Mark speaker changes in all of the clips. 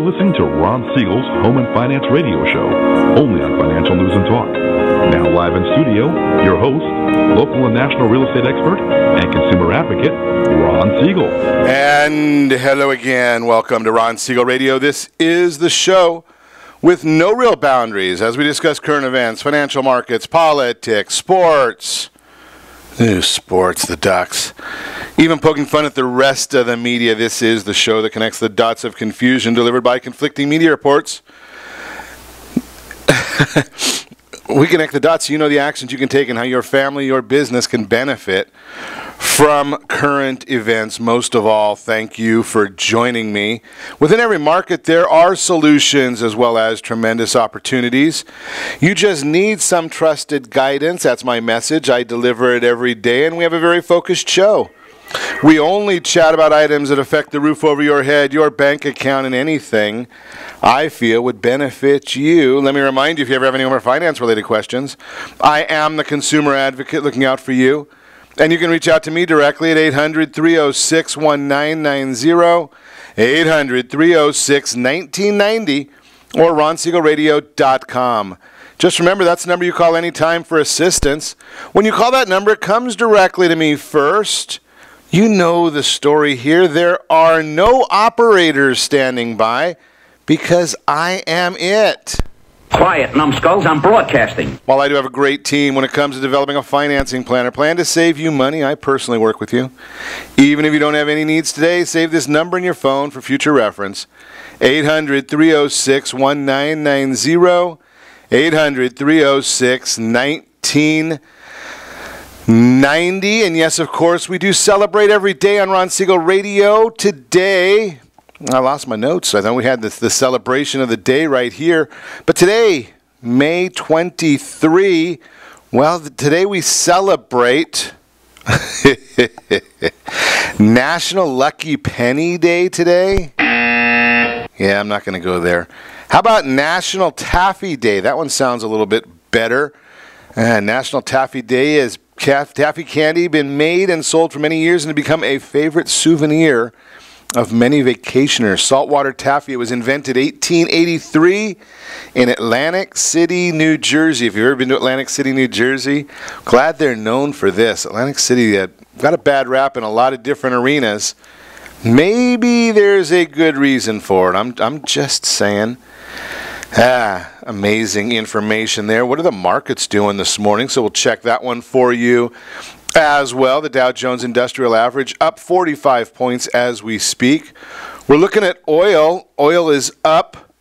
Speaker 1: You're listening to Ron Siegel's Home and Finance Radio Show, only on Financial News and Talk. Now live in studio, your host, local and national real estate expert and consumer advocate, Ron Siegel.
Speaker 2: And hello again. Welcome to Ron Siegel Radio. This is the show with no real boundaries as we discuss current events, financial markets, politics, sports. Sports, the Ducks. Even poking fun at the rest of the media. This is the show that connects the dots of confusion delivered by conflicting media reports. We connect the dots so you know the actions you can take and how your family, your business can benefit from current events. Most of all, thank you for joining me. Within every market, there are solutions as well as tremendous opportunities. You just need some trusted guidance. That's my message. I deliver it every day, and we have a very focused show. We only chat about items that affect the roof over your head, your bank account, and anything I feel would benefit you. Let me remind you, if you ever have any more finance-related questions, I am the consumer advocate looking out for you. And you can reach out to me directly at 800-306-1990, 800-306-1990, or ronsiegelradio.com. Just remember, that's the number you call anytime for assistance. When you call that number, it comes directly to me first. You know the story here. There are no operators standing by because I am it.
Speaker 3: Quiet, numbskulls, I'm broadcasting.
Speaker 2: While I do have a great team when it comes to developing a financing plan or plan to save you money, I personally work with you. Even if you don't have any needs today, save this number in your phone for future reference. 800-306-1990, 800-306-1990. And yes, of course, we do celebrate every day on Ron Siegel Radio. Today, I lost my notes. I thought we had the celebration of the day right here. But today, May 23, well, today we celebrate National Lucky Penny Day today. Yeah, I'm not going to go there. How about National Taffy Day? That one sounds a little bit better. National Taffy Day is taffy candy been made and sold for many years and has become a favorite souvenir of many vacationers. Saltwater taffy, it was invented 1883 in Atlantic City, New Jersey. If you've ever been to Atlantic City, New Jersey, glad they're known for this. Atlantic City got a bad rap in a lot of different arenas. Maybe there's a good reason for it. I'm just saying. Amazing information there. What are the markets doing this morning? So we'll check that one for you as well. The Dow Jones Industrial Average up 45 points as we speak. We're looking at oil. Oil is up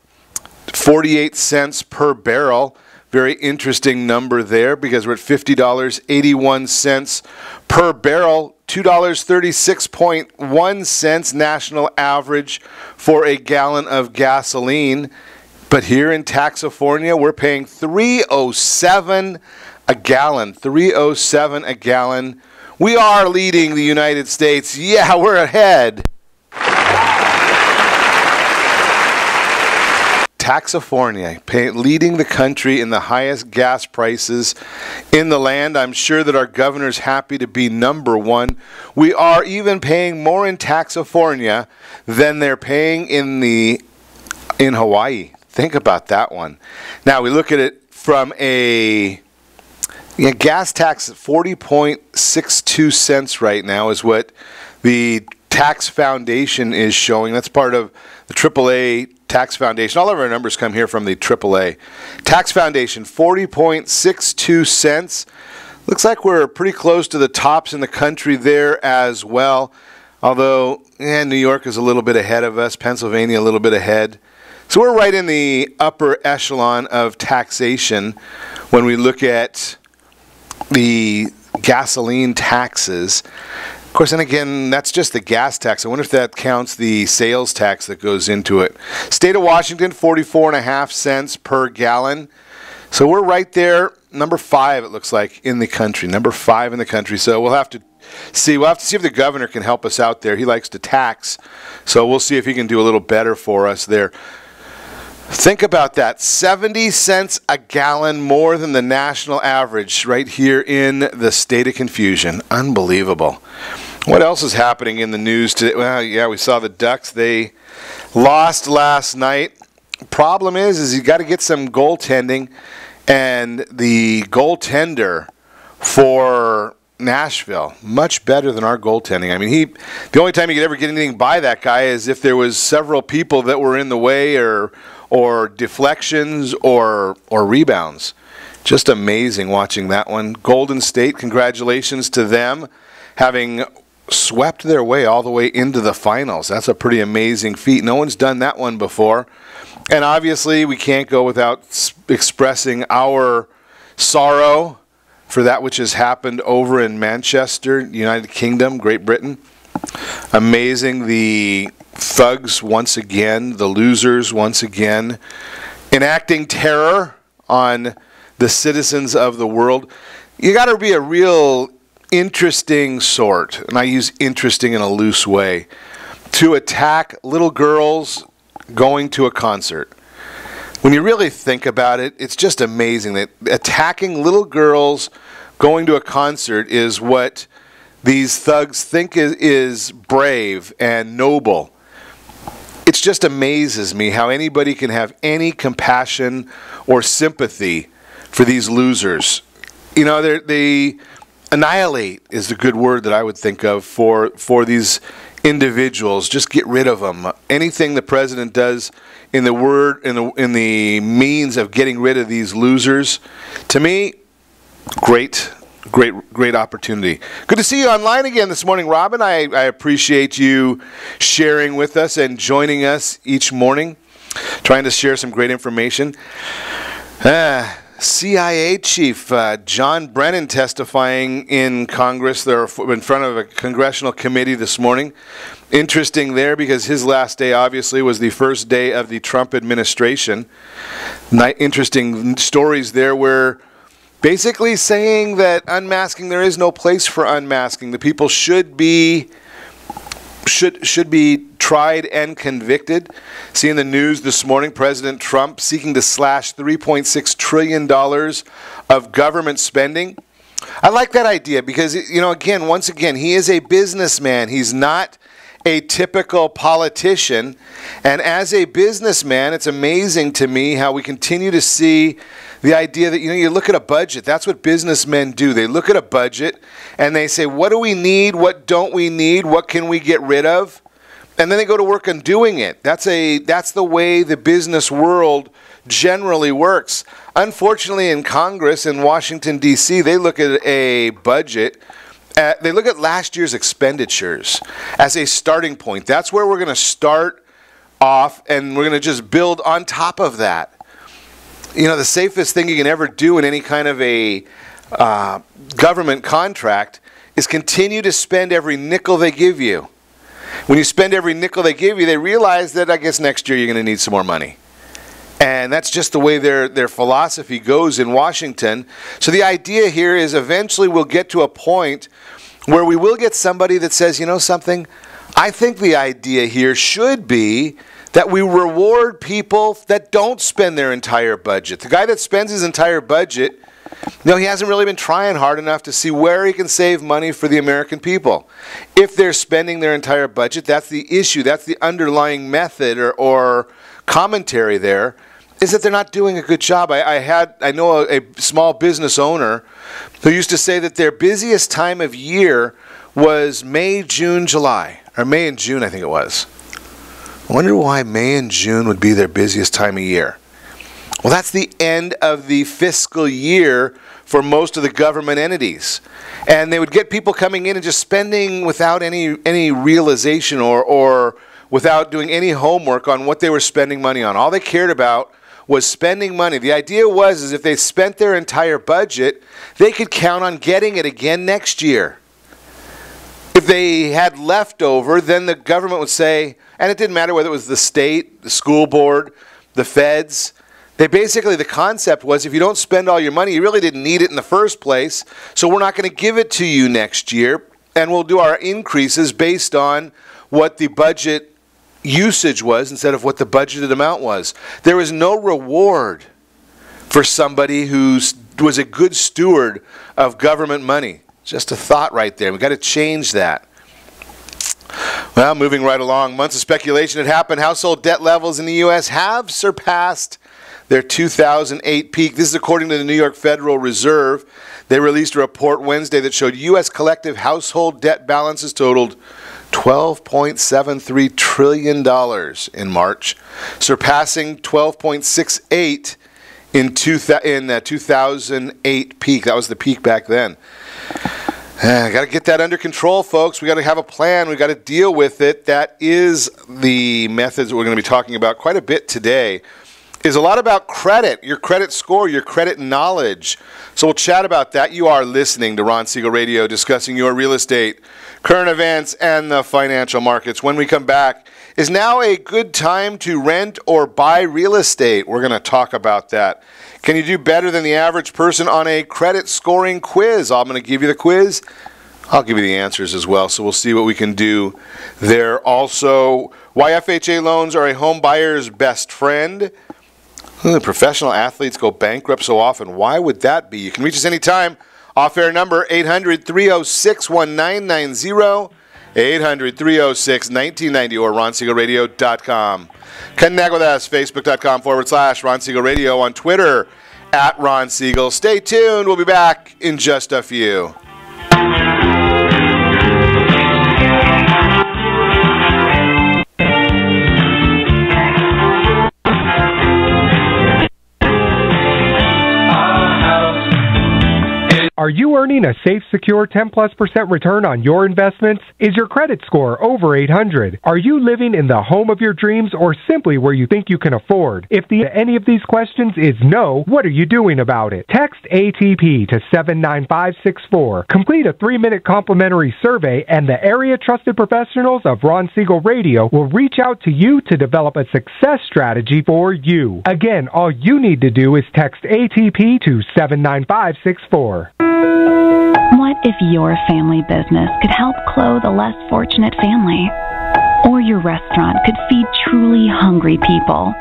Speaker 2: 48 cents per barrel. Very interesting number there because we're at $50.81 per barrel. $2.36.1 national average for a gallon of gasoline. But here in Taxifornia, we're paying $3.07 a gallon. $3.07 a gallon. We are leading the United States. Yeah, we're ahead. Taxifornia, leading the country in the highest gas prices in the land. I'm sure that our governor's happy to be number one. We are even paying more in Taxifornia than they're paying in Hawaii. Think about that one. Now, we look at it from a gas tax at 40.62 cents right now is what the Tax Foundation is showing. That's part of the AAA Tax Foundation. All of our numbers come here from the AAA. Tax Foundation, 40.62 cents. Looks like we're pretty close to the tops in the country there as well. Although, New York is a little bit ahead of us. Pennsylvania a little bit ahead. So we're right in the upper echelon of taxation when we look at the gasoline taxes. Of course, and again, that's just the gas tax. I wonder if that counts the sales tax that goes into it. State of Washington, 44.5 cents per gallon. So we're right there, number 5, it looks like, in the country. Number 5 in the country. So we'll have to see. We'll have to see if the governor can help us out there. He likes to tax. So we'll see if he can do a little better for us there. Think about that. 70 cents a gallon more than the national average right here in the state of confusion. Unbelievable. What else is happening in the news today? Well, yeah, we saw the Ducks. They lost last night. Problem is you got to get some goaltending, and the goaltender for Nashville, much better than our goaltending. I mean, the only time you could ever get anything by that guy is if there was several people that were in the way or deflections or rebounds. Just amazing watching that one. Golden State, congratulations to them, having swept their way all the way into the finals. That's a pretty amazing feat. No one's done that one before. And obviously, we can't go without expressing our sorrow for that which has happened over in Manchester, United Kingdom, Great Britain. Amazing. The thugs once again, the losers once again, enacting terror on the citizens of the world. You got to be a real interesting sort, and I use interesting in a loose way, to attack little girls going to a concert. When you really think about it, it's just amazing that attacking little girls going to a concert is what these thugs think is brave and noble. It just amazes me how anybody can have any compassion or sympathy for these losers. You know, they annihilate is the good word that I would think of for these individuals. Just get rid of them. Anything the president does in the means of getting rid of these losers, to me, great opportunity. Good to see you online again this morning, Robin. I appreciate you sharing with us and joining us each morning, trying to share some great information. CIA Chief John Brennan testifying in Congress. They're in front of a congressional committee this morning. Interesting there because his last day obviously was the first day of the Trump administration. Interesting stories there where basically saying that unmasking, there is no place for unmasking. The people should be tried and convicted. Seeing the news this morning, President Trump seeking to slash $3.6 trillion of government spending. I like that idea because, once again, he is a businessman. He's not a typical politician. And as a businessman, it's amazing to me how we continue to see the idea that, you look at a budget. That's what businessmen do. They look at a budget and they say, what do we need? What don't we need? What can we get rid of? And then they go to work on doing it. That's the way the business world generally works. Unfortunately, in Congress in Washington, D.C., they look at a budget. They look at last year's expenditures as a starting point. That's where we're going to start off, and we're going to just build on top of that. The safest thing you can ever do in any kind of a government contract is continue to spend every nickel they give you. When you spend every nickel they give you, they realize that I guess next year you're going to need some more money. And that's just the way their philosophy goes in Washington. So the idea here is eventually we'll get to a point where we will get somebody that says, you know something, I think the idea here should be that we reward people that don't spend their entire budget. The guy that spends his entire budget, he hasn't really been trying hard enough to see where he can save money for the American people. If they're spending their entire budget, that's the issue. That's the underlying method or commentary there, is that they're not doing a good job. I know a small business owner who used to say that their busiest time of year was May, June, July. Or May and June, I think it was. I wonder why May and June would be their busiest time of year. Well, that's the end of the fiscal year for most of the government entities. And they would get people coming in and just spending without any realization or without doing any homework on what they were spending money on. All they cared about was spending money. The idea was if they spent their entire budget, they could count on getting it again next year. If they had leftover, then the government would say, and it didn't matter whether it was the state, the school board, the feds. The concept was if you don't spend all your money, you really didn't need it in the first place, so we're not going to give it to you next year, and we'll do our increases based on what the budget usage was instead of what the budgeted amount was. There was no reward for somebody who was a good steward of government money. Just a thought right there. We've got to change that. Well, moving right along, months of speculation had happened. Household debt levels in the U.S. have surpassed their 2008 peak. This is according to the New York Federal Reserve. They released a report Wednesday that showed U.S. collective household debt balances totaled $12.73 trillion in March, surpassing $12.68 in 2008 peak. That was the peak back then. Got to get that under control, folks. We got to have a plan. We got to deal with it. That is the methods that we're going to be talking about quite a bit today. Is a lot about credit, your credit score, your credit knowledge. So we'll chat about that. You are listening to Ron Siegel Radio, discussing your real estate, current events, and the financial markets. When we come back, is now a good time to rent or buy real estate? We're going to talk about that. Can you do better than the average person on a credit scoring quiz? I'm going to give you the quiz. I'll give you the answers as well, so we'll see what we can do there. Also, why FHA loans are a home buyer's best friend. Professional athletes go bankrupt so often. Why would that be? You can reach us anytime. Off-air number, 800-306-1990, 800-306-1990, or ronsiegelradio.com. Connect with us, facebook.com/Ron Siegel Radio, on Twitter, @Ron Siegel. Stay tuned. We'll be back in just a few.
Speaker 4: Are you earning a safe, secure 10+% return on your investments? Is your credit score over 800? Are you living in the home of your dreams or simply where you think you can afford? If any of these questions is no, what are you doing about it? Text ATP to 79564. Complete a 3-minute complimentary survey and the area trusted professionals of Ron Siegel Radio will reach out to you to develop a success strategy for you. Again, all you need to do is text ATP to 79564.
Speaker 5: What if your family business could help clothe a less fortunate family? Or your restaurant could feed truly hungry people?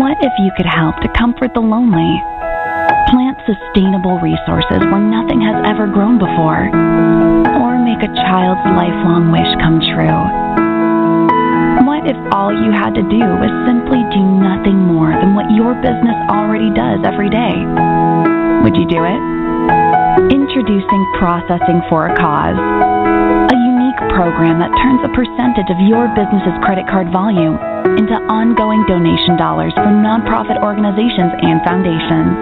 Speaker 5: What if you could help to comfort the lonely? Plant sustainable resources where nothing has ever grown before? Or make a child's lifelong wish come true? What if all you had to do was simply do nothing more than what your business already does every day? Would you do it? Introducing Processing for a Cause, a unique program that turns a percentage of your business's credit card volume into ongoing donation dollars for nonprofit organizations and foundations.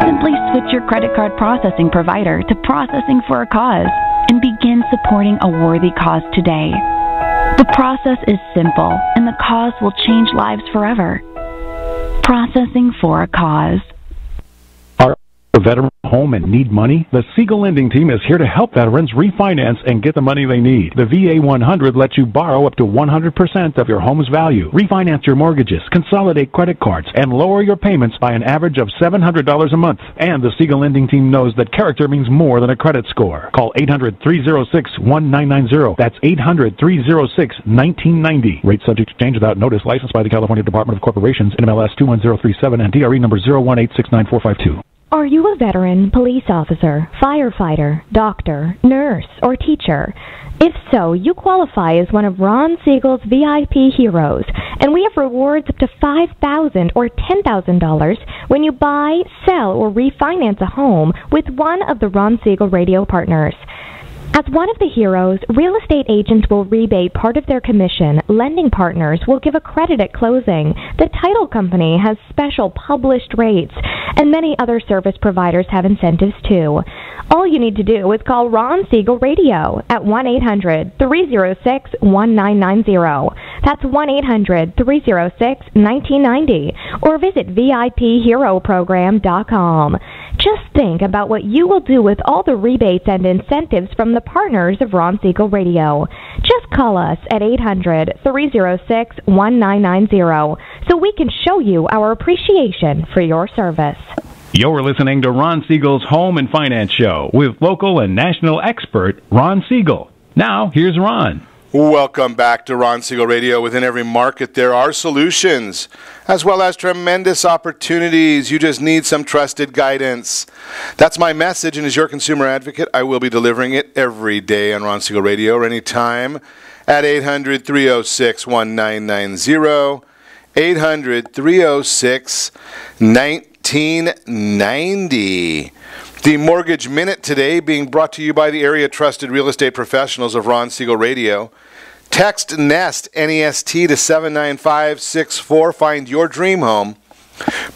Speaker 5: Simply switch your credit card processing provider to Processing for a Cause and begin supporting a worthy cause today. The process is simple, and the cause will change lives forever. Processing for a Cause.
Speaker 6: A veteran home and need money? The Siegel Lending Team is here to help veterans refinance and get the money they need. The VA 100 lets you borrow up to 100% of your home's value, refinance your mortgages, consolidate credit cards, and lower your payments by an average of $700 a month. And the Siegel Lending Team knows that character means more than a credit score. Call 800-306-1990. That's 800-306-1990. Rate subject to change without notice. Licensed by the California Department of Corporations, NMLS 21037, and DRE number 018694452.
Speaker 7: Are you a veteran, police officer, firefighter, doctor, nurse, or teacher? If so, you qualify as one of Ron Siegel's VIP heroes, and we have rewards up to $5,000 or $10,000 when you buy, sell, or refinance a home with one of the Ron Siegel Radio partners. As one of the heroes, real estate agents will rebate part of their commission. Lending partners will give a credit at closing. The title company has special published rates, and many other service providers have incentives too. All you need to do is call Ron Siegel Radio at 1-800-306-1990. That's 1-800-306-1990. Or visit VIPHeroProgram.com. Just think about what you will do with all the rebates and incentives from the partners of Ron Siegel Radio. Just call us at 800-306-1990 so we can show you our appreciation for your service.
Speaker 6: You're listening to Ron Siegel's Home and Finance Show with local and national expert Ron Siegel. Now, here's Ron.
Speaker 2: Welcome back to Ron Siegel Radio. Within every market, there are solutions, as well as tremendous opportunities. You just need some trusted guidance. That's my message, and as your consumer advocate, I will be delivering it every day on Ron Siegel Radio or anytime at 800-306-1990, 800-306-1990. The Mortgage Minute today being brought to you by the area trusted real estate professionals of Ron Siegel Radio. Text NEST, N-E-S-T, to 79564. Find your dream home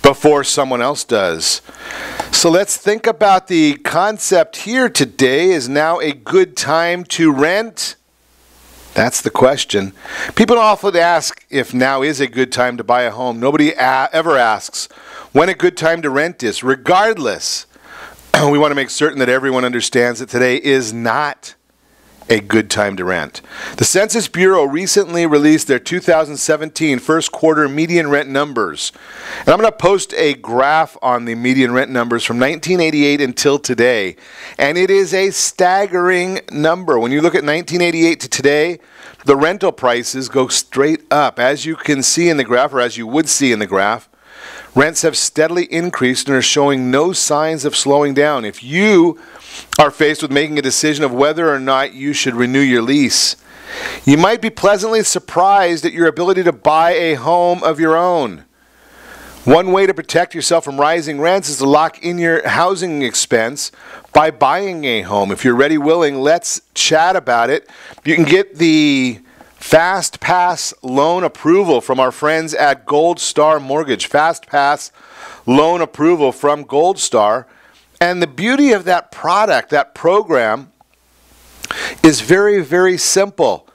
Speaker 2: before someone else does. So let's think about the concept here today. Is now a good time to rent? That's the question. People often ask if now is a good time to buy a home. Nobody ever asks when a good time to rent is. Regardless, we want to make certain that everyone understands that today is not a good time to rent. The Census Bureau recently released their 2017 first quarter median rent numbers. And I'm going to post a graph on the median rent numbers from 1988 until today. And it is a staggering number. When you look at 1988 to today, the rental prices go straight up. As you can see in the graph, or as you would see in the graph, rents have steadily increased and are showing no signs of slowing down. If you are faced with making a decision of whether or not you should renew your lease, you might be pleasantly surprised at your ability to buy a home of your own. One way to protect yourself from rising rents is to lock in your housing expense by buying a home. If you're ready, willing, let's chat about it. You can get the Fast Pass loan approval from our friends at Gold Star Mortgage. Fast Pass loan approval from Gold Star. And the beauty of that product, that program, is very, very simple.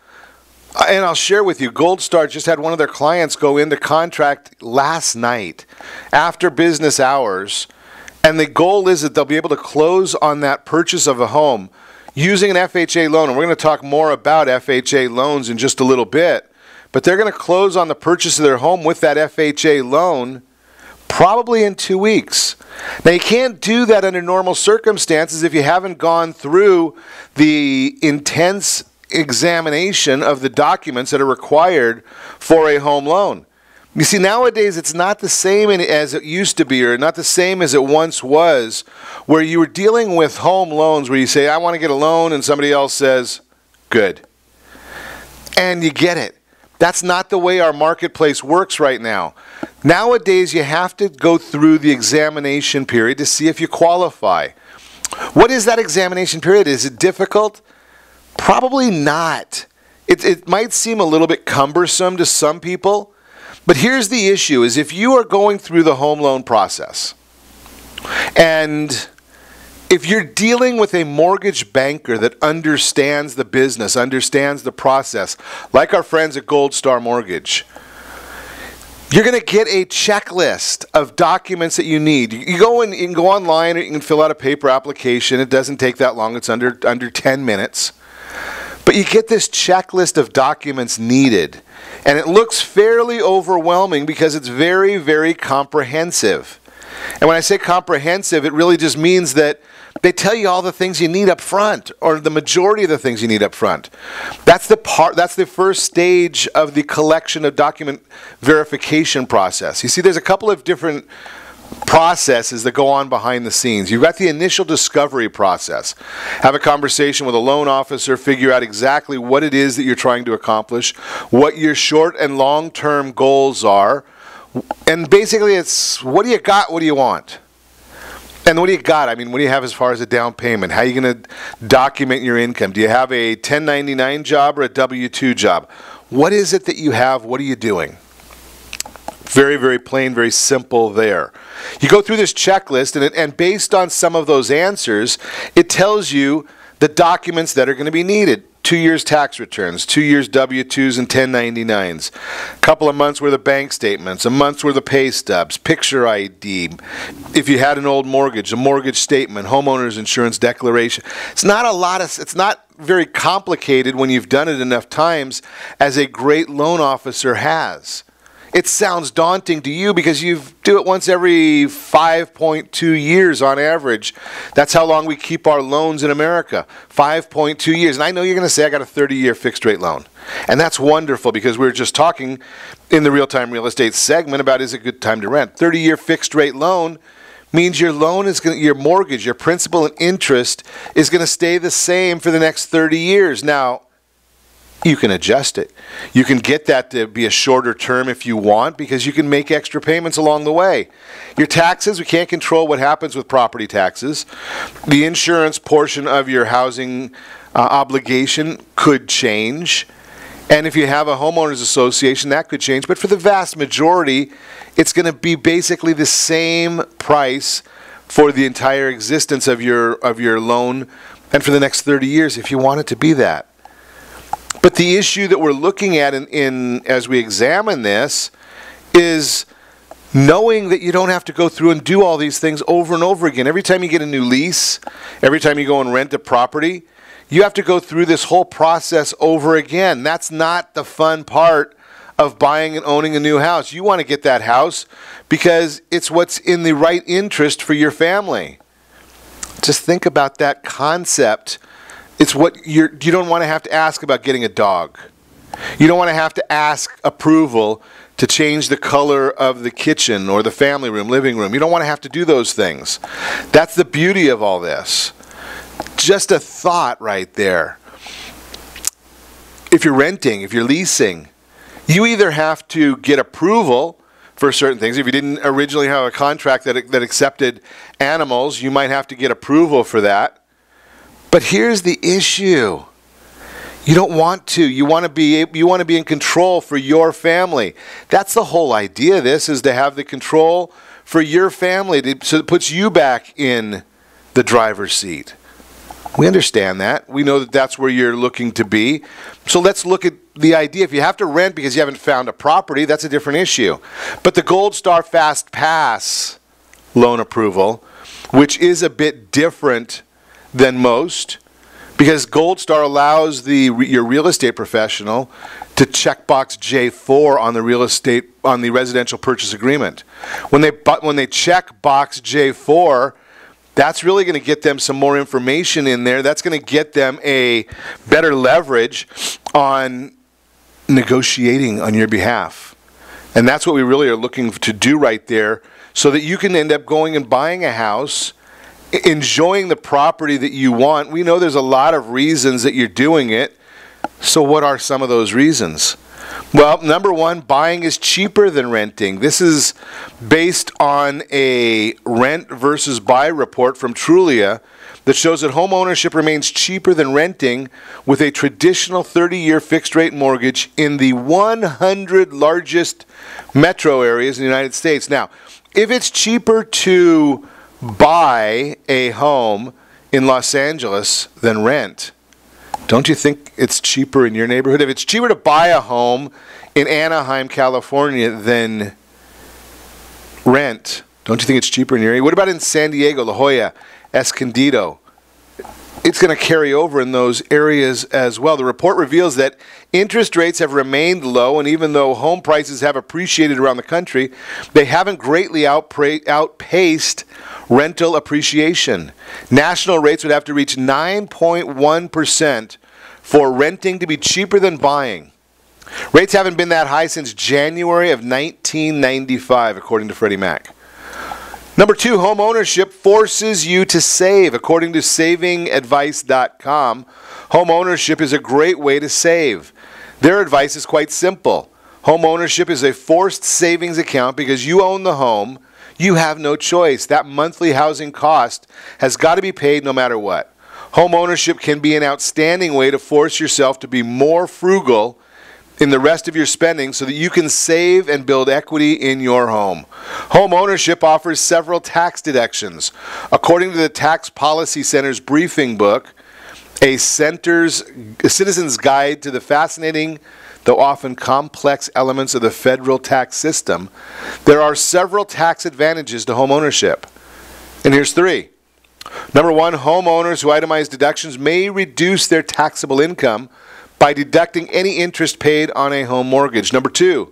Speaker 2: And I'll share with you, Gold Star just had one of their clients go into contract last night after business hours. And the goal is that they'll be able to close on that purchase of a home using an FHA loan. And we're going to talk more about FHA loans in just a little bit. But they're going to close on the purchase of their home with that FHA loan probably in 2 weeks. Now, you can't do that under normal circumstances if you haven't gone through the intense examination of the documents that are required for a home loan. You see, nowadays it's not the same as it used to be, or not the same as it once was, where you were dealing with home loans where you say, I want to get a loan, and somebody else says, good. And you get it. That's not the way our marketplace works right now. Nowadays, you have to go through the examination period to see if you qualify. What is that examination period? Is it difficult? Probably not. It might seem a little bit cumbersome to some people, but here's the issue, is if you are going through the home loan process, and if you're dealing with a mortgage banker that understands the business, understands the process, like our friends at Gold Star Mortgage, you're going to get a checklist of documents that you need. You can go online, or you can fill out a paper application. It doesn't take that long. It's under 10 minutes. But you get this checklist of documents needed. And it looks fairly overwhelming because it's very, very comprehensive. And when I say comprehensive, it really just means that they tell you all the things you need up front, or the majority of the things you need up front. That's the first stage of the collection of document verification process. You see, there's a couple of different processes that go on behind the scenes. You've got the initial discovery process. Have a conversation with a loan officer, figure out exactly what it is that you're trying to accomplish, what your short and long-term goals are, and basically it's, what do you got, what do you want? And what do you got? I mean, what do you have as far as a down payment? How are you going to document your income? Do you have a 1099 job or a W-2 job? What is it that you have? What are you doing? Very, very plain, very simple there. You go through this checklist, and based on some of those answers, it tells you the documents that are going to be needed. 2 years tax returns, 2 years W-2s and 1099s, a couple of months worth of bank statements, a month's worth of pay stubs, picture ID, if you had an old mortgage, a mortgage statement, homeowner's insurance declaration. It's not very complicated when you've done it enough times, as a great loan officer has. It sounds daunting to you because you do it once every 5.2 years on average. That's how long we keep our loans in America, 5.2 years. And I know you're going to say, I got a 30-year fixed rate loan. And that's wonderful because we were just talking in the real-time real estate segment about is it a good time to rent. 30-year fixed rate loan means your loan is going to, your mortgage, your principal and interest is going to stay the same for the next 30 years. Now, you can adjust it. You can get that to be a shorter term if you want because you can make extra payments along the way. Your taxes, we can't control what happens with property taxes. The insurance portion of your housing obligation could change. And if you have a homeowners association, that could change. But for the vast majority, it's going to be basically the same price for the entire existence of your loan and for the next 30 years if you want it to be that. But the issue that we're looking at as we examine this is knowing that you don't have to go through and do all these things over and over again. Every time you get a new lease, every time you go and rent a property, you have to go through this whole process over again. That's not the fun part of buying and owning a new house. You want to get that house because it's what's in the right interest for your family. Just think about that concept. It's what you don't want to have to ask about getting a dog. You don't want to have to ask approval to change the color of the kitchen or the family room, living room. You don't want to have to do those things. That's the beauty of all this. Just a thought right there. If you're renting, if you're leasing, you either have to get approval for certain things. If you didn't originally have a contract that accepted animals, you might have to get approval for that. But here's the issue. You don't want to. You want to be in control for your family. That's the whole idea of this, is to have the control for your family, so it puts you back in the driver's seat. We understand that. We know that that's where you're looking to be. So let's look at the idea. If you have to rent because you haven't found a property, that's a different issue. But the Gold Star Fast Pass loan approval, which is a bit different than most, because Gold Star allows your real estate professional to check box J4 on the residential purchase agreement. When they check box J4, that's really going to get them some more information in there. That's going to get them a better leverage on negotiating on your behalf. And that's what we really are looking to do right there, so that you can end up going and buying a house, enjoying the property that you want. We know there's a lot of reasons that you're doing it. So what are some of those reasons? Well, number one, buying is cheaper than renting. This is based on a rent versus buy report from Trulia that shows that home ownership remains cheaper than renting with a traditional 30-year fixed-rate mortgage in the 100 largest metro areas in the United States. Now, if it's cheaper to buy a home in Los Angeles than rent, don't you think it's cheaper in your neighborhood? If it's cheaper to buy a home in Anaheim, California than rent, don't you think it's cheaper in your area? What about in San Diego, La Jolla, Escondido? It's going to carry over in those areas as well. The report reveals that interest rates have remained low, and even though home prices have appreciated around the country, they haven't greatly outpaced rental appreciation. National rates would have to reach 9.1% for renting to be cheaper than buying. Rates haven't been that high since January of 1995, according to Freddie Mac. Number two, home ownership forces you to save. According to savingadvice.com, home ownership is a great way to save. Their advice is quite simple. Home ownership is a forced savings account because you own the home. You have no choice. That monthly housing cost has got to be paid no matter what. Home ownership can be an outstanding way to force yourself to be more frugal in the rest of your spending so that you can save and build equity in your home. Home ownership offers several tax deductions. According to the Tax Policy Center's briefing book, a citizen's guide to the fascinating, though often complex elements of the federal tax system, there are several tax advantages to home ownership. And here's three. Number one, homeowners who itemize deductions may reduce their taxable income by deducting any interest paid on a home mortgage. Number two,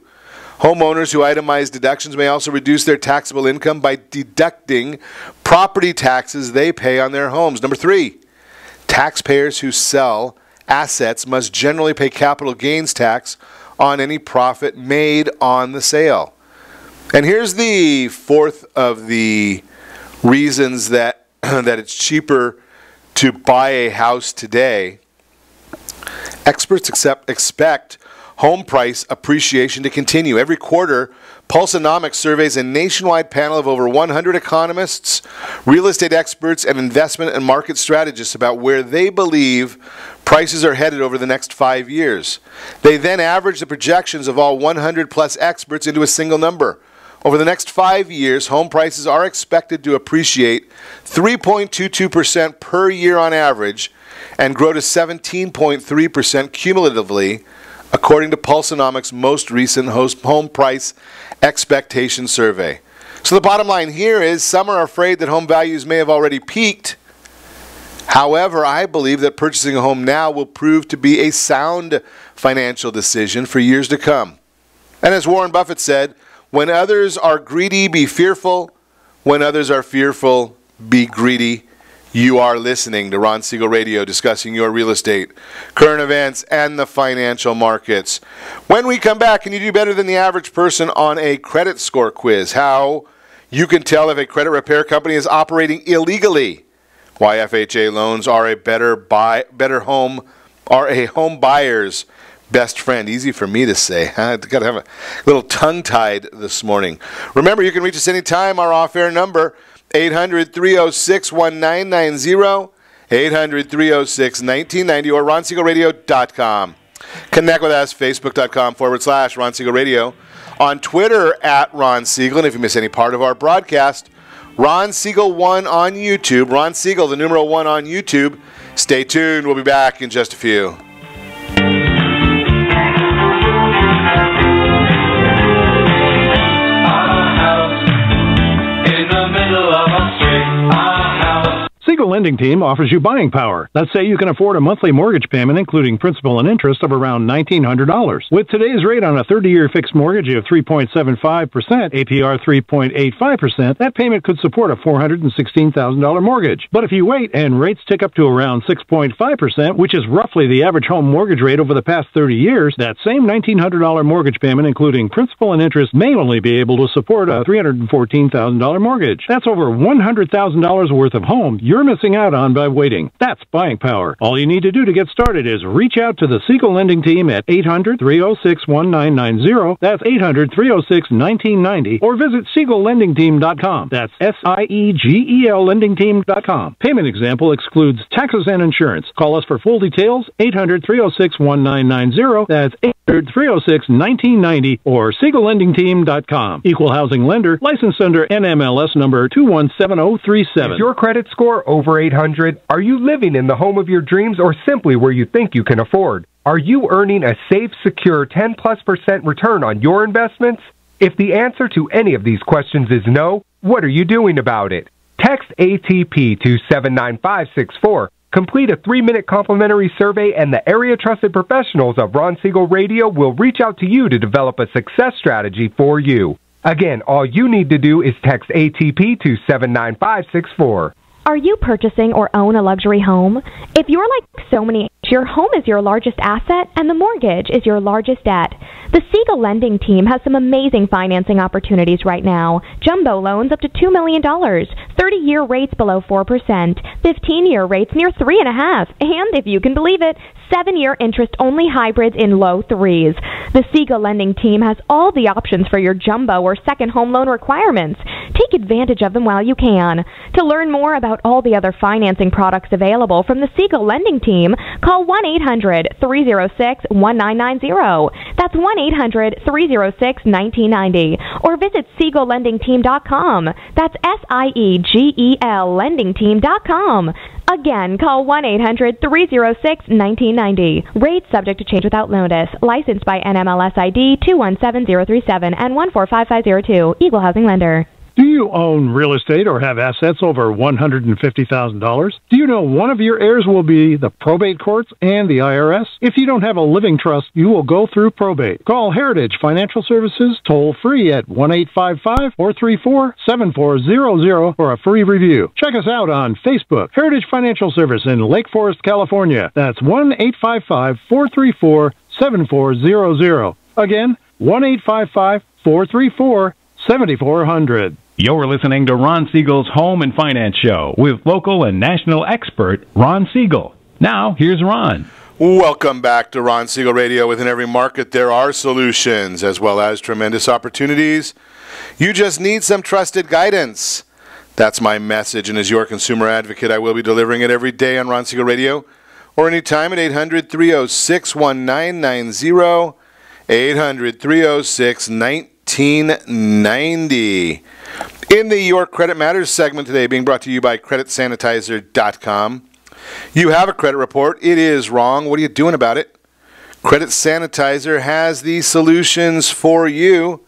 Speaker 2: Homeowners who itemize deductions may also reduce their taxable income by deducting property taxes they pay on their homes. Number 3, taxpayers who sell assets must generally pay capital gains tax on any profit made on the sale. And here's the 4th of the reasons that that it's cheaper to buy a house today. Experts expect home price appreciation to continue. Every quarter, Pulseonomics surveys a nationwide panel of over 100 economists, real estate experts, and investment and market strategists about where they believe prices are headed over the next 5 years. They then average the projections of all 100 plus experts into a single number. Over the next 5 years, home prices are expected to appreciate 3.22% per year on average and grow to 17.3% cumulatively, according to Pulseonomics' most recent home price expectation survey. So the bottom line here is some are afraid that home values may have already peaked. However, I believe that purchasing a home now will prove to be a sound financial decision for years to come. And as Warren Buffett said, when others are greedy, be fearful. When others are fearful, be greedy. You are listening to Ron Siegel Radio, discussing your real estate, current events, and the financial markets. When we come back, can you do better than the average person on a credit score quiz? How you can tell if a credit repair company is operating illegally. Why FHA loans are a home buyer's best friend. Easy for me to say. I've got to have a little tongue-tied this morning. Remember, you can reach us anytime. Our off-air number, 800-306-1990, 800-306-1990, or ronsiegelradio.com. Connect with us, facebook.com/Ron Siegel Radio. On Twitter, @Ron Siegel. And if you miss any part of our broadcast, Ron Siegel 1 on YouTube. Ron Siegel, the numeral 1 on YouTube. Stay tuned. We'll be back in just a few.
Speaker 6: Siegel Lending Team offers you buying power. Let's say you can afford a monthly mortgage payment, including principal and interest, of around $1,900. With today's rate on a 30-year fixed mortgage of 3.75%, APR 3.85%, that payment could support a $416,000 mortgage. But if you wait and rates tick up to around 6.5%, which is roughly the average home mortgage rate over the past 30 years, that same $1,900 mortgage payment, including principal and interest, may only be able to support a $314,000 mortgage. That's over $100,000 worth of home you're missing out on by waiting. That's buying power. All you need to do to get started is reach out to the Siegel Lending Team at 800-306-1990. That's 800-306-1990. Or visit SiegelLendingTeam.com. That's SIEGEL LendingTeam.com. Payment example excludes taxes and insurance. Call us for full details, 800-306-1990. That's 800-306-1990 or SiegelLendingTeam.com. Equal housing lender, licensed under NMLS number 217037.
Speaker 4: Is your credit score over 800? Are you living in the home of your dreams or simply where you think you can afford? Are you earning a safe, secure 10+% return on your investments? If the answer to any of these questions is no, what are you doing about it? Text ATP to 79564. Complete a 3-minute complimentary survey, and the area trusted professionals of Ron Siegel Radio will reach out to you to develop a success strategy for you. Again, all you need to do is text ATP to 79564.
Speaker 7: Are you purchasing or own a luxury home? If you're like so many, your home is your largest asset and the mortgage is your largest debt. The Siegel Lending Team has some amazing financing opportunities right now. Jumbo loans up to $2 million, 30-year rates below 4%, 15-year rates near 3.5%, and if you can believe it, 7-year interest-only hybrids in low 3s. The Siegel Lending Team has all the options for your jumbo or second home loan requirements. Take advantage of them while you can. To learn more about all the other financing products available from the Siegel Lending Team, call 1-800-306-1990. That's 1-800-306-1990. Or visit SiegelLendingTeam.com. That's SIEGEL LendingTeam.com. Again, call 1-800-306-1990. Rates subject to change without notice. Licensed by NMLS ID 217037 and 145502. Equal housing lender.
Speaker 6: Do you own real estate or have assets over $150,000? Do you know one of your heirs will be the probate courts and the IRS? If you don't have a living trust, you will go through probate. Call Heritage Financial Services toll free at 1-855-434-7400 for a free review. Check us out on Facebook, Heritage Financial Service in Lake Forest, California. That's 1-855-434-7400. Again, 1-855-434-7400.
Speaker 8: You're listening to Ron Siegel's Home and Finance Show with local and national expert Ron Siegel. Now, here's Ron.
Speaker 2: Welcome back to Ron Siegel Radio. Within every market, there are solutions as well as tremendous opportunities. You just need some trusted guidance. That's my message, and as your consumer advocate, I will be delivering it every day on Ron Siegel Radio or anytime at 800-306-1990, 800-306-1990. In the Your Credit Matters segment today, being brought to you by CreditSanitizer.com. You have a credit report. It is wrong. What are you doing about it? Credit Sanitizer has the solutions for you.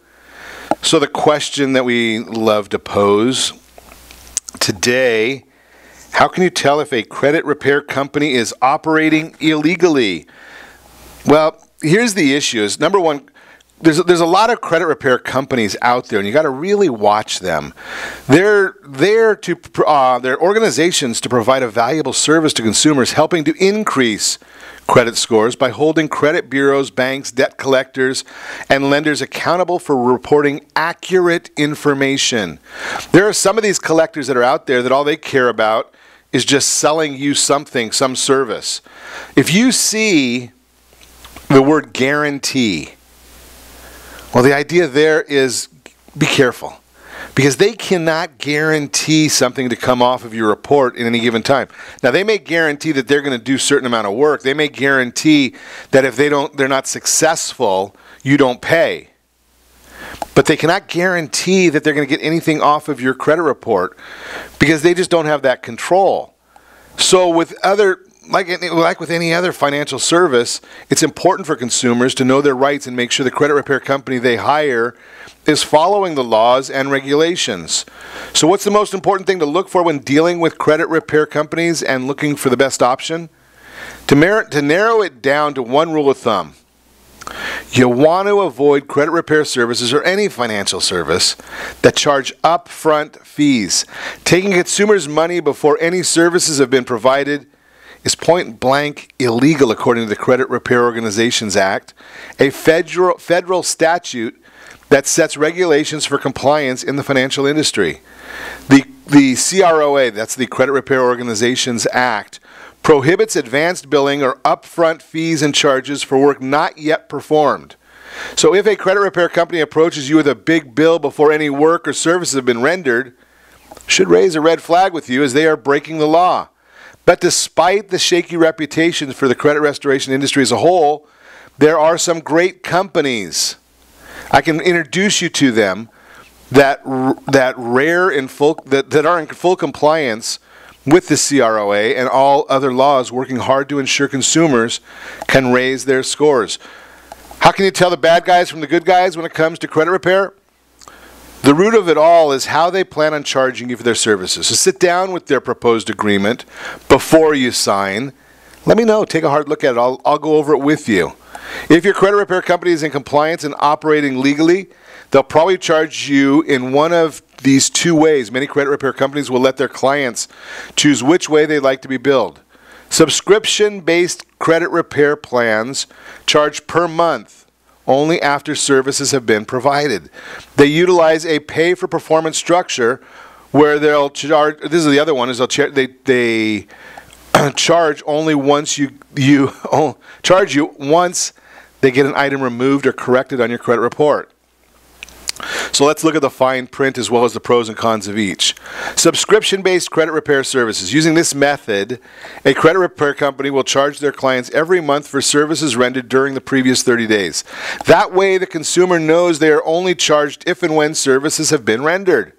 Speaker 2: So the question that we love to pose today, how can you tell if a credit repair company is operating illegally? Well, here's the issue. Is number one, there's a lot of credit repair companies out there, and you got to really watch them. They're organizations to provide a valuable service to consumers, helping to increase credit scores by holding credit bureaus, banks, debt collectors, and lenders accountable for reporting accurate information. There are some of these collectors that are out there that all they care about is just selling you something, some service. If you see the word guarantee, well, the idea there is be careful, because they cannot guarantee something to come off of your report in any given time. Now, they may guarantee that they're going to do a certain amount of work. They may guarantee that if they're not successful, you don't pay. But they cannot guarantee that they're going to get anything off of your credit report, because they just don't have that control. So with like with any other financial service, it's important for consumers to know their rights and make sure the credit repair company they hire is following the laws and regulations. So what's the most important thing to look for when dealing with credit repair companies and looking for the best option? To narrow it down to one rule of thumb, you want to avoid credit repair services or any financial service that charge upfront fees. Taking consumers' money before any services have been provided is point blank illegal according to the Credit Repair Organizations Act, a federal statute that sets regulations for compliance in the financial industry. The CROA, that's the Credit Repair Organizations Act, prohibits advanced billing or upfront fees and charges for work not yet performed. So if a credit repair company approaches you with a big bill before any work or services have been rendered, should raise a red flag with you, as they are breaking the law. But despite the shaky reputation for the credit restoration industry as a whole, there are some great companies. I can introduce you to them that are in full compliance with the CROA and all other laws, working hard to ensure consumers can raise their scores. How can you tell the bad guys from the good guys when it comes to credit repair? The root of it all is how they plan on charging you for their services. So sit down with their proposed agreement before you sign. Let me know. Take a hard look at it. I'll go over it with you. If your credit repair company is in compliance and operating legally, they'll probably charge you in one of these two ways. Many credit repair companies will let their clients choose which way they'd like to be billed. Subscription-based credit repair plans charge per month only after services have been provided. They utilize a pay-for-performance structure where they'll charge. This is the other one. Is they charge only once charge you once they get an item removed or corrected on your credit report. So let's look at the fine print as well as the pros and cons of each. Subscription-based credit repair services. Using this method, a credit repair company will charge their clients every month for services rendered during the previous 30 days. That way, the consumer knows they are only charged if and when services have been rendered.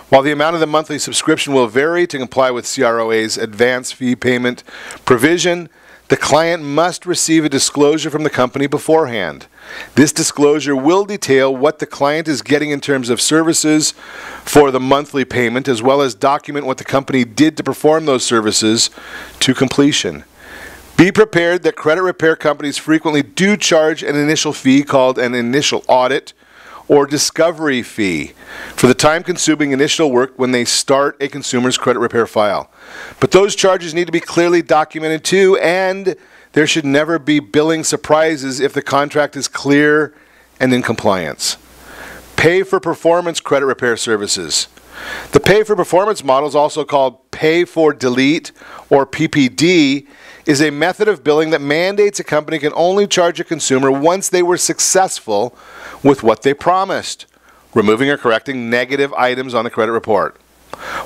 Speaker 2: While the amount of the monthly subscription will vary to comply with CROA's advance fee payment provision, the client must receive a disclosure from the company beforehand. This disclosure will detail what the client is getting in terms of services for the monthly payment, as well as document what the company did to perform those services to completion. Be prepared that credit repair companies frequently do charge an initial fee called an initial audit or discovery fee for the time-consuming initial work when they start a consumer's credit repair file. But those charges need to be clearly documented too, and there should never be billing surprises if the contract is clear and in compliance. Pay for performance credit repair services. The pay for performance model is also called pay for delete or PPD, is a method of billing that mandates a company can only charge a consumer once they were successful with what they promised, removing or correcting negative items on the credit report.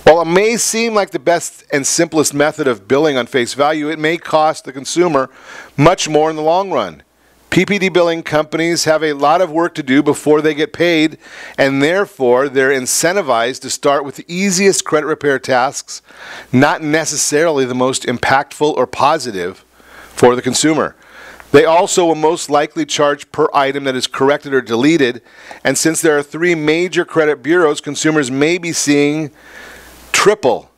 Speaker 2: While it may seem like the best and simplest method of billing on face value, it may cost the consumer much more in the long run. PPD billing companies have a lot of work to do before they get paid, and therefore they're incentivized to start with the easiest credit repair tasks, not necessarily the most impactful or positive for the consumer. They also will most likely charge per item that is corrected or deleted, and since there are 3 major credit bureaus, consumers may be seeing triple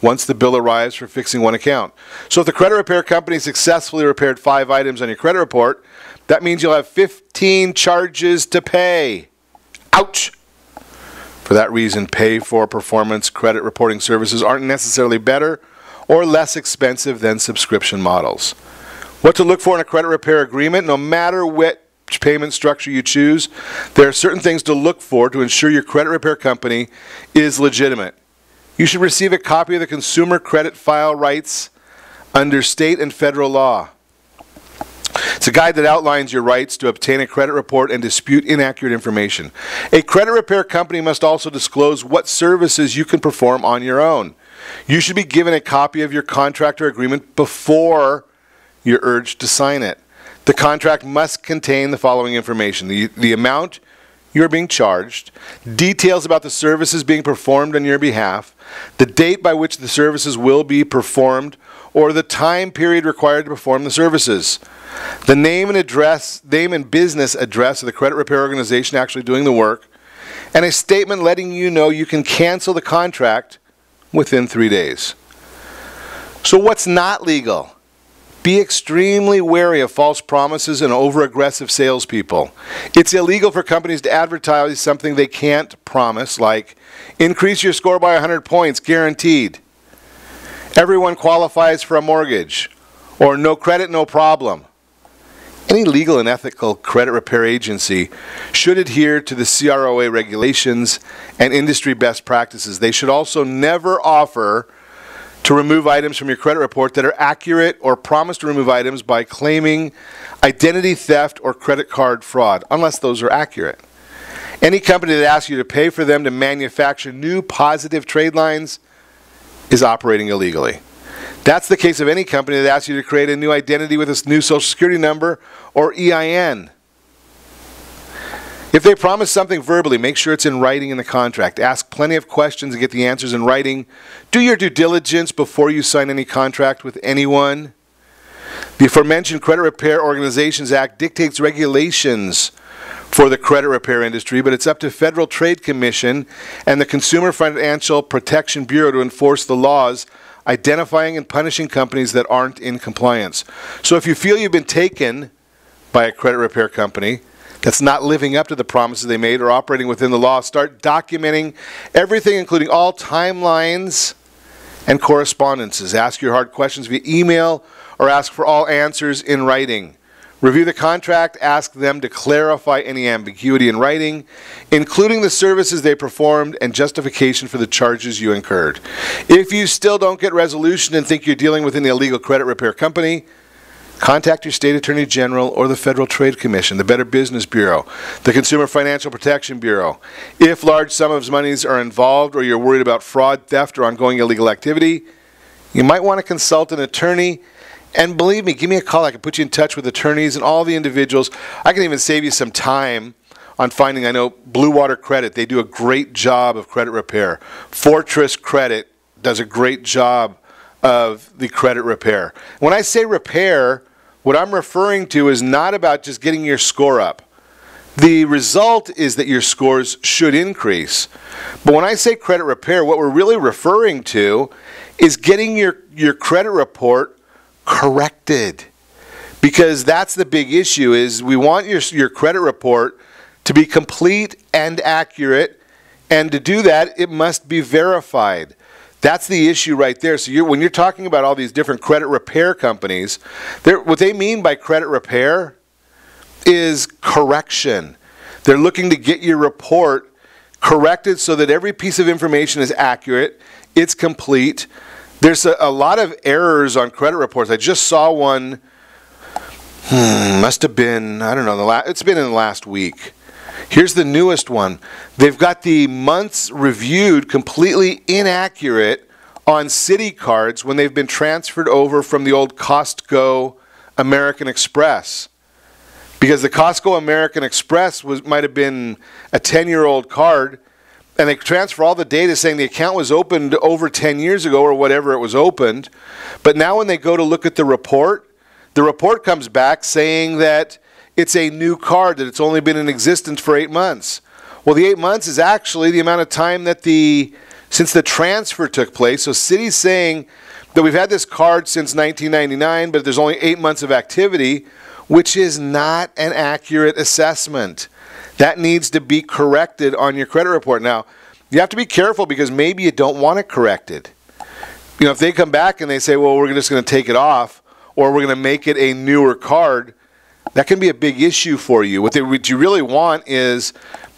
Speaker 2: once the bill arrives for fixing one account. So if the credit repair company successfully repaired 5 items on your credit report, that means you'll have 15 charges to pay. Ouch! For that reason, pay for performance credit reporting services aren't necessarily better or less expensive than subscription models. What to look for in a credit repair agreement? No matter which payment structure you choose, there are certain things to look for to ensure your credit repair company is legitimate. You should receive a copy of the Consumer Credit File Rights under state and federal law. It's a guide that outlines your rights to obtain a credit report and dispute inaccurate information. A credit repair company must also disclose what services you can perform on your own. You should be given a copy of your contract or agreement before you're urged to sign it. The contract must contain the following information: the amount you're being charged, details about the services being performed on your behalf, the date by which the services will be performed, or the time period required to perform the services, the name and business address of the credit repair organization actually doing the work, and a statement letting you know you can cancel the contract within 3 days. So what's not legal? Be extremely wary of false promises and over-aggressive salespeople. It's illegal for companies to advertise something they can't promise, like increase your score by 100 points, guaranteed. Everyone qualifies for a mortgage, or no credit, no problem. Any legal and ethical credit repair agency should adhere to the CROA regulations and industry best practices. They should also never offer to remove items from your credit report that are accurate or promise to remove items by claiming identity theft or credit card fraud, unless those are accurate. Any company that asks you to pay for them to manufacture new positive trade lines is operating illegally. That's the case of any company that asks you to create a new identity with a new social security number or EIN. If they promise something verbally, make sure it's in writing in the contract. Ask plenty of questions and get the answers in writing. Do your due diligence before you sign any contract with anyone. The aforementioned Credit Repair Organizations Act dictates regulations for the credit repair industry, but it's up to Federal Trade Commission and the Consumer Financial Protection Bureau to enforce the laws identifying and punishing companies that aren't in compliance. So if you feel you've been taken by a credit repair company that's not living up to the promises they made or operating within the law, start documenting everything, including all timelines and correspondences. Ask your hard questions via email or ask for all answers in writing. Review the contract, ask them to clarify any ambiguity in writing, including the services they performed and justification for the charges you incurred. If you still don't get resolution and think you're dealing with an illegal credit repair company, contact your state attorney general or the Federal Trade Commission, the Better Business Bureau, the Consumer Financial Protection Bureau. If large sums of monies are involved or you're worried about fraud, theft, or ongoing illegal activity, you might want to consult an attorney. And believe me, give me a call. I can put you in touch with attorneys and all the individuals. I can even save you some time on finding, I know, Blue Water Credit. They do a great job of credit repair. Fortress Credit does a great job of the credit repair. When I say repair, what I'm referring to is not about just getting your score up. The result is that your scores should increase. But when I say credit repair, what we're really referring to is getting your credit report corrected. Because that's the big issue, is we want your credit report to be complete and accurate, and to do that, it must be verified. That's the issue right there. So when you're talking about all these different credit repair companies, what they mean by credit repair is correction. They're looking to get your report corrected so that every piece of information is accurate, it's complete. There's a lot of errors on credit reports. I just saw one, must have been, I don't know, it's been in the last week. Here's the newest one. They've got the months reviewed completely inaccurate on Citi cards when they've been transferred over from the old Costco American Express. Because the Costco American Express might have been a 10-year-old card, and they transfer all the data saying the account was opened over 10 years ago or whatever it was opened. But now when they go to look at the report comes back saying that it's a new card, that it's only been in existence for 8 months. Well, the 8 months is actually the amount of time that since the transfer took place. So Citi's saying that we've had this card since 1999, but there's only 8 months of activity, which is not an accurate assessment. That needs to be corrected on your credit report. Now, you have to be careful because maybe you don't want it corrected. You know, if they come back and they say, well, we're just going to take it off, or we're going to make it a newer card, that can be a big issue for you. What you really want is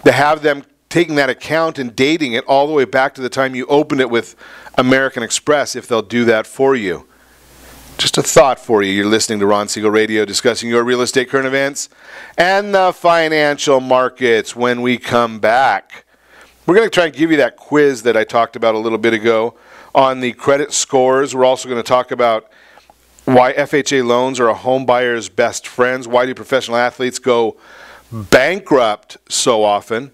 Speaker 2: to have them taking that account and dating it all the way back to the time you opened it with American Express, if they'll do that for you. Just a thought for you. You're listening to Ron Siegel Radio, discussing your real estate current events and the financial markets. When we come back, we're going to try and give you that quiz that I talked about a little bit ago on the credit scores. We're also going to talk about why FHA loans are a home buyer's best friends. Why do professional athletes go bankrupt so often?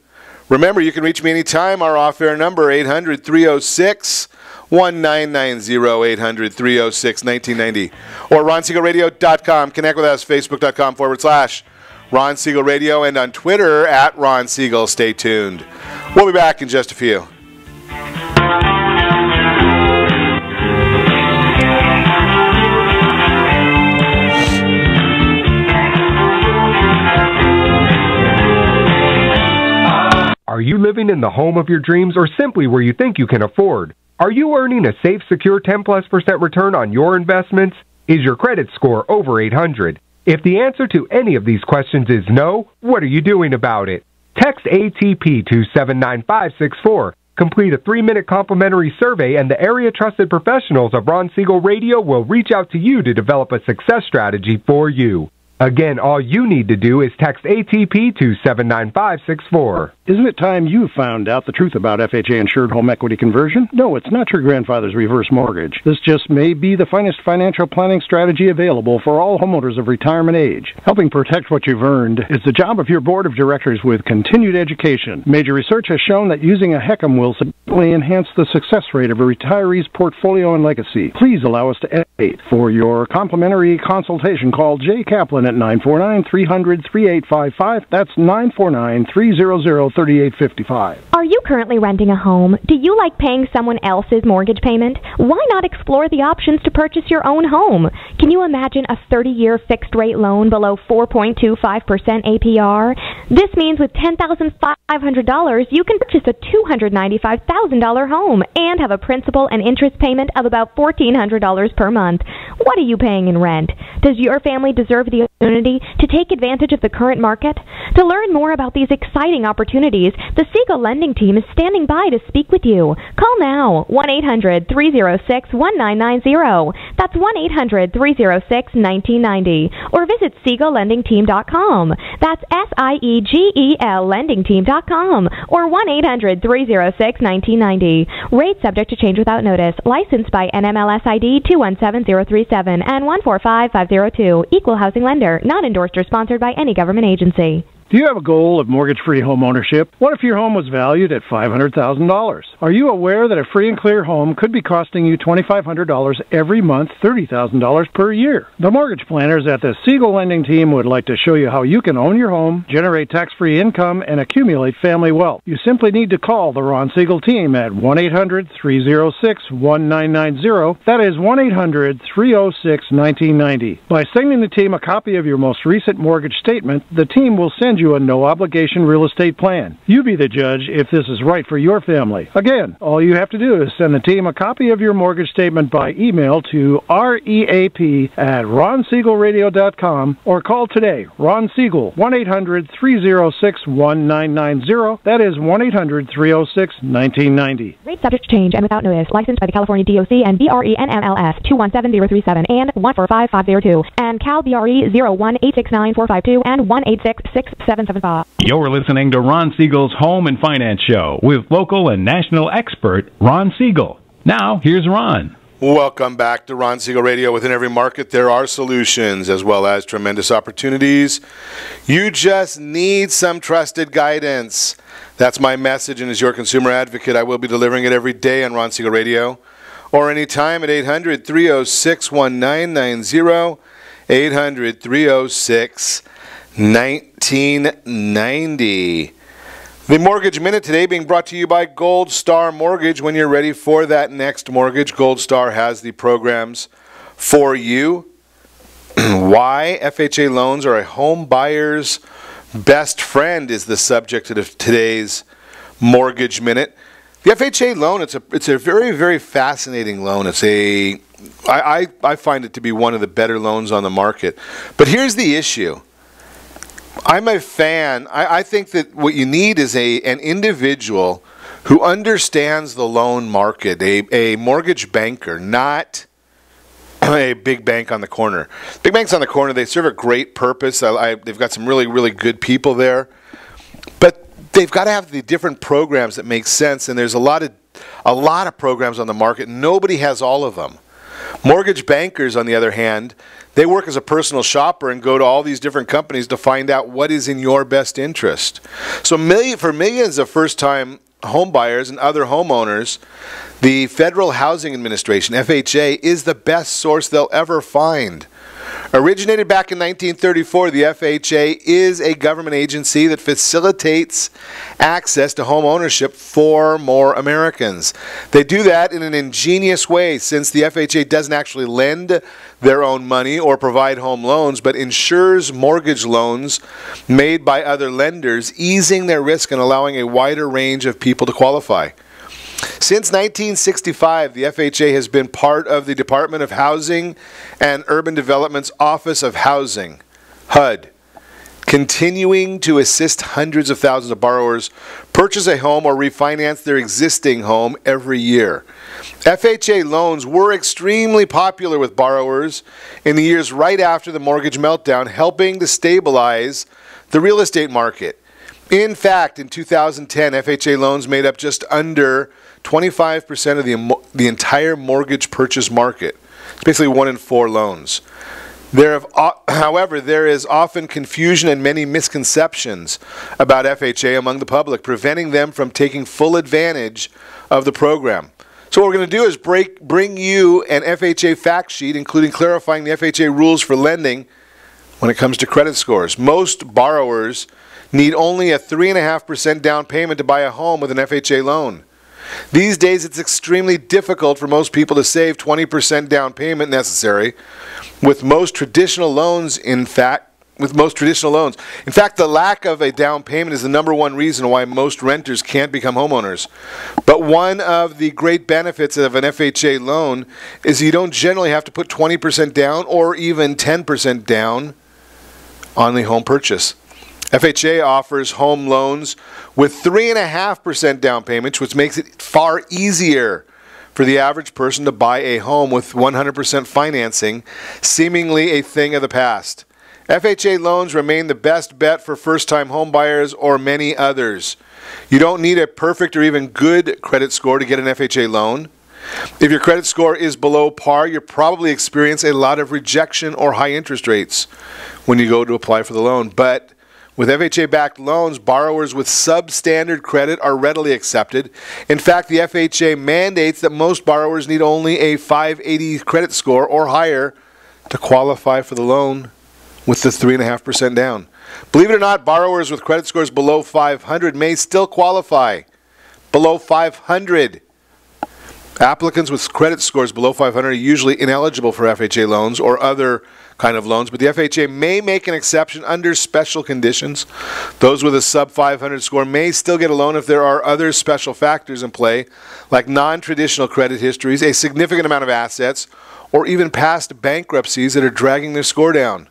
Speaker 2: Remember, you can reach me anytime. Our off-air number, 800-306-1990, 800-306-1990. Or RonSiegelRadio.com. Connect with us, Facebook.com/Ron Siegel Radio, and on Twitter @Ron Siegel. Stay tuned. We'll be back in just a few.
Speaker 4: Are you living in the home of your dreams or simply where you think you can afford? Are you earning a safe, secure 10+% return on your investments? Is your credit score over 800? If the answer to any of these questions is no, what are you doing about it? Text ATP to 79564. Complete a 3-minute complimentary survey, and the area trusted professionals of Ron Siegel Radio will reach out to you to develop a success strategy for you. Again, all you need to do is text ATP to 79564.
Speaker 6: Isn't it time you found out the truth about FHA insured home equity conversion? No, it's not your grandfather's reverse mortgage. This just may be the finest financial planning strategy available for all homeowners of retirement age. Helping protect what you've earned is the job of your board of directors with continued education. Major research has shown that using a HECM will significantly enhance the success rate of a retiree's portfolio and legacy. Please allow us to educate. For your complimentary consultation, call Jay Kaplan at 949-300-3855. That's 949-300-3855.
Speaker 7: Are you currently renting a home? Do you like paying someone else's mortgage payment? Why not explore the options to purchase your own home? Can you imagine a 30-year fixed-rate loan below 4.25% APR? This means with $10,500, you can purchase a $295,000 home and have a principal and interest payment of about $1,400 per month. What are you paying in rent? Does your family deserve the opportunity to take advantage of the current market? To learn more about these exciting opportunities, the Siegel Lending Team is standing by to speak with you. Call now, 1-800-306-1990. That's 1-800-306-1990. Or visit SiegelLendingTeam.com. That's SIEGEL LendingTeam.com. Or 1-800-306-1990. Rate subject to change without notice. Licensed by NMLS ID 217037 and 145502. Equal housing lender. Not endorsed or sponsored by any government agency.
Speaker 9: Do you have a goal of mortgage-free home ownership? What if your home was valued at $500,000? Are you aware that a free and clear home could be costing you $2,500 every month, $30,000 per year? The mortgage planners at the Siegel Lending Team would like to show you how you can own your home, generate tax-free income, and accumulate family wealth. You simply need to call the Ron Siegel Team at 1-800-306-1990. That is 1-800-306-1990. By sending the team a copy of your most recent mortgage statement, the team will send you a no-obligation real estate plan. You be the judge if this is right for your family. Again, all you have to do is send the team a copy of your mortgage statement by email to reap@ronsiegelradio.com or call today. Ron Siegel, 1-800-306-1990. That is 1-800-306-1990.
Speaker 7: Rate subject to change and without notice. Licensed by the California DOC and BRE-NMLS 217037 and 145502 and Cal BRE 01869452 and 1866775.
Speaker 8: You're listening to Ron Siegel's Home and Finance Show with local and national expert Ron Siegel. Now, here's Ron.
Speaker 2: Welcome back to Ron Siegel Radio. Within every market, there are solutions as well as tremendous opportunities. You just need some trusted guidance. That's my message, and as your consumer advocate, I will be delivering it every day on Ron Siegel Radio or anytime at 800-306-1990, 800-306-1990. The Mortgage Minute today being brought to you by Gold Star Mortgage. When you're ready for that next mortgage, Gold Star has the programs for you. Why FHA loans are a home buyer's best friend is the subject of today's Mortgage Minute. The FHA loan, it's a very, very fascinating loan. I find it to be one of the better loans on the market. But here's the issue. I'm a fan. I think that what you need is an individual who understands the loan market, a mortgage banker, not a big bank on the corner. Big banks on the corner, they serve a great purpose. They've got some really, really good people there. But they've got to have the different programs that make sense, and there's a lot of programs on the market. Nobody has all of them. Mortgage bankers, on the other hand, they work as a personal shopper and go to all these different companies to find out what is in your best interest. So for millions of first-time home buyers and other homeowners, the Federal Housing Administration, FHA, is the best source they'll ever find. Originated back in 1934, the FHA is a government agency that facilitates access to home ownership for more Americans. They do that in an ingenious way, since the FHA doesn't actually lend their own money or provide home loans, but insures mortgage loans made by other lenders, easing their risk and allowing a wider range of people to qualify. Since 1965, the FHA has been part of the Department of Housing and Urban Development's Office of Housing, HUD, continuing to assist hundreds of thousands of borrowers purchase a home or refinance their existing home every year. FHA loans were extremely popular with borrowers in the years right after the mortgage meltdown, helping to stabilize the real estate market. In fact, in 2010, FHA loans made up just under 25% of the entire mortgage purchase market. It's basically 1 in 4 loans. However, there is often confusion and many misconceptions about FHA among the public, preventing them from taking full advantage of the program. So what we're going to do is bring you an FHA fact sheet, including clarifying the FHA rules for lending when it comes to credit scores. Most borrowers need only a 3.5% down payment to buy a home with an FHA loan. These days, it's extremely difficult for most people to save 20% down payment necessary with most traditional loans. In fact, the lack of a down payment is the #1 reason why most renters can't become homeowners. But one of the great benefits of an FHA loan is you don't generally have to put 20% down or even 10% down on the home purchase. FHA offers home loans with 3.5% down payments, which makes it far easier for the average person to buy a home with 100% financing, seemingly a thing of the past. FHA loans remain the best bet for first-time home buyers or many others. You don't need a perfect or even good credit score to get an FHA loan. If your credit score is below par, you'll probably experience a lot of rejection or high interest rates when you go to apply for the loan. But With FHA-backed loans, borrowers with substandard credit are readily accepted. In fact, the FHA mandates that most borrowers need only a 580 credit score or higher to qualify for the loan with the 3.5% down. Believe it or not, borrowers with credit scores below 500 may still qualify. Below 500. Applicants with credit scores below 500 are usually ineligible for FHA loans or other kind of loans, but the FHA may make an exception under special conditions. Those with a sub 500 score may still get a loan if there are other special factors in play, like non-traditional credit histories, a significant amount of assets, or even past bankruptcies that are dragging their score down.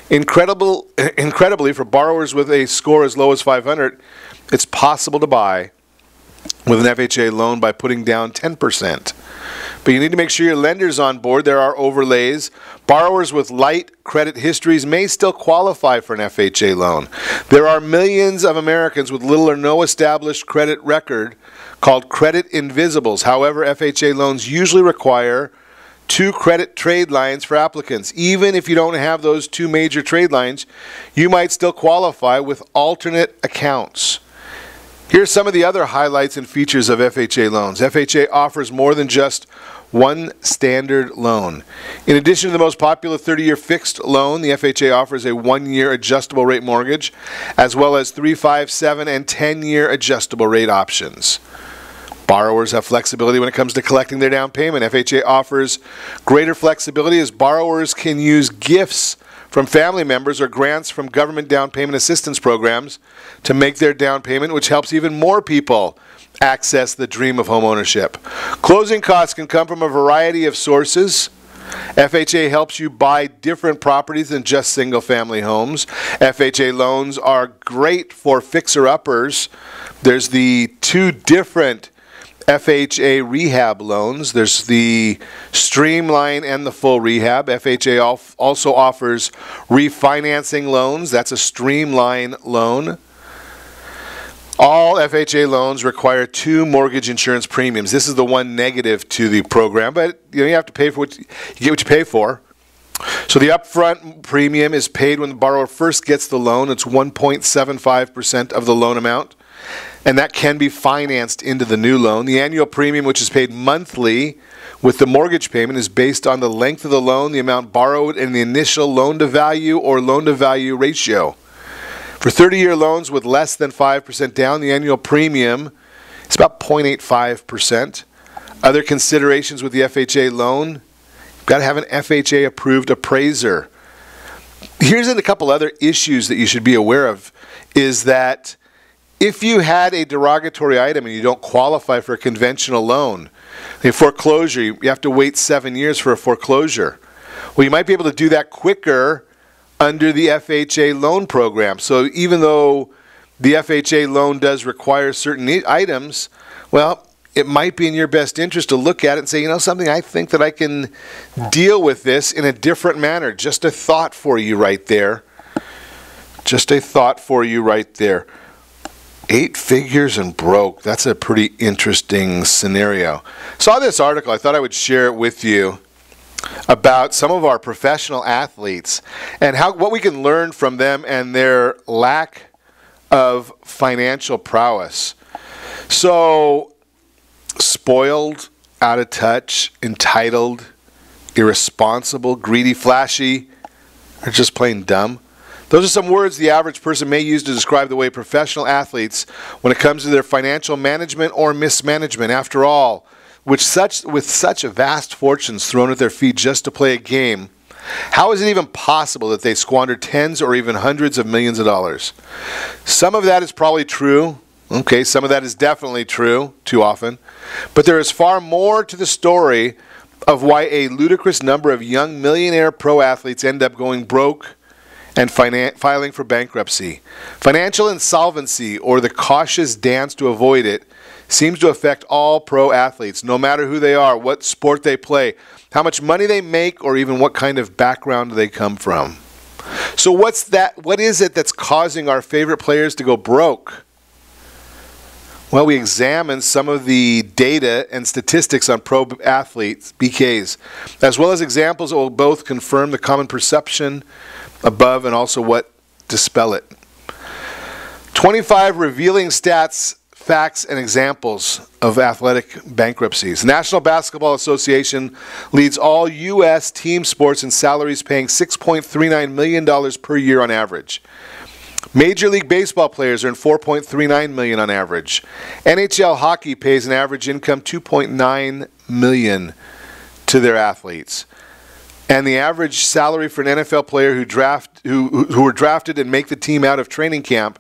Speaker 2: Incredibly, for borrowers with a score as low as 500, it's possible to buy with an FHA loan by putting down 10%. But you need to make sure your lender's on board. There are overlays. Borrowers with light credit histories may still qualify for an FHA loan. There are millions of Americans with little or no established credit record called credit invisibles. However, FHA loans usually require 2 credit trade lines for applicants. Even if you don't have those 2 major trade lines, you might still qualify with alternate accounts. Here's some of the other highlights and features of FHA loans. FHA offers more than just one standard loan. In addition to the most popular 30-year fixed loan, the FHA offers a 1-year adjustable rate mortgage, as well as 3, 5, 7, and 10-year adjustable rate options. Borrowers have flexibility when it comes to collecting their down payment. FHA offers greater flexibility as borrowers can use gifts from family members or grants from government down payment assistance programs to make their down payment, which helps even more people access the dream of homeownership. Closing costs can come from a variety of sources. FHA helps you buy different properties than just single-family homes. FHA loans are great for fixer-uppers. There's the 2 different FHA rehab loans. There's the Streamline and the Full Rehab. FHA also offers refinancing loans. That's a Streamline loan. All FHA loans require 2 mortgage insurance premiums. This is the one negative to the program, but you have to pay for you get what you pay for. So the upfront premium is paid when the borrower first gets the loan. It's 1.75% of the loan amount, and that can be financed into the new loan. The annual premium, which is paid monthly with the mortgage payment, is based on the length of the loan, the amount borrowed, and the initial loan-to-value or loan-to-value ratio. For 30-year loans with less than 5% down, the annual premium is about 0.85%. Other considerations with the FHA loan: you've got to have an FHA-approved appraiser. Here's a couple other issues that you should be aware of, is that if you had a derogatory item and you don't qualify for a conventional loan, a foreclosure, you have to wait 7 years for a foreclosure. Well, you might be able to do that quicker under the FHA loan program. So even though the FHA loan does require certain items, well, it might be in your best interest to look at it and say, you know something, I think that I can deal with this in a different manner. Just a thought for you right there. Just a thought for you right there. 8 figures and broke. That's a pretty interesting scenario. Saw this article. I thought I would share it with you about some of our professional athletes and what we can learn from them and their lack of financial prowess. So, spoiled, out of touch, entitled, irresponsible, greedy, flashy, or just plain dumb. Those are some words the average person may use to describe the way professional athletes, when it comes to their financial management or mismanagement. After all, with such vast fortunes thrown at their feet just to play a game, how is it even possible that they squander tens or even hundreds of millions of dollars? Some of that is probably true. Okay, some of that is definitely true, too often. But there is far more to the story of why a ludicrous number of young millionaire pro athletes end up going broke and filing for bankruptcy. Financial insolvency, or the cautious dance to avoid it, seems to affect all pro athletes, no matter who they are, what sport they play, how much money they make, or even what kind of background they come from. So what is it that's causing our favorite players to go broke? Well, we examined some of the data and statistics on pro athletes, BKs, as well as examples that will both confirm the common perception above and also what dispel it. 25 revealing stats, facts, and examples of athletic bankruptcies. National Basketball Association leads all U.S. team sports in salaries paying $6.39 million per year on average. Major League Baseball players earn $4.39 million on average. NHL hockey pays an average income $2.9 million to their athletes. And the average salary for an NFL player who were drafted and make the team out of training camp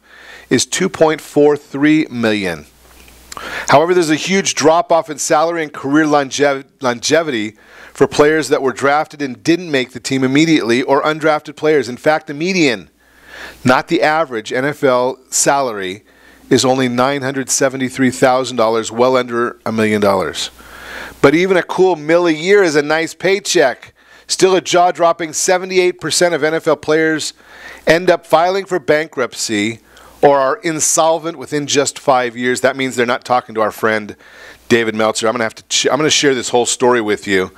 Speaker 2: is $2.43 million. However, there's a huge drop-off in salary and career longevity for players that were drafted and didn't make the team immediately, or undrafted players. In fact, the median, not the average, NFL salary is only $973,000, well under $1 million. But even a cool $1 a year is a nice paycheck. Still, a jaw-dropping 78% of NFL players end up filing for bankruptcy or are insolvent within just 5 years. That means they're not talking to our friend David Meltzer. I'm going to share this whole story with you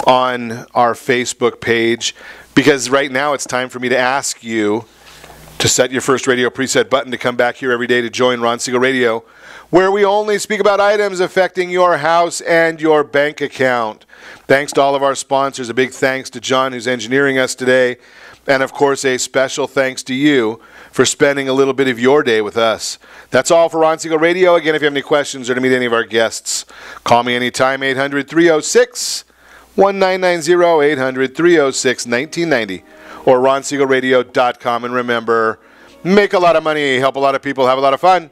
Speaker 2: on our Facebook page, because right now it's time for me to ask you to set your first radio preset button to come back here every day to join Ron Siegel Radio, where we only speak about items affecting your house and your bank account. Thanks to all of our sponsors. A big thanks to John, who's engineering us today. And, of course, a special thanks to you for spending a little bit of your day with us. That's all for Ron Siegel Radio. Again, if you have any questions or to meet any of our guests, call me anytime, 800-306-1990, 800-306-1990, or ronsiegelradio.com. And remember, make a lot of money, help a lot of people, have a lot of fun.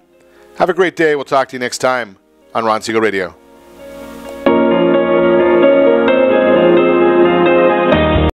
Speaker 2: Have a great day. We'll talk to you next time on Ron Siegel Radio.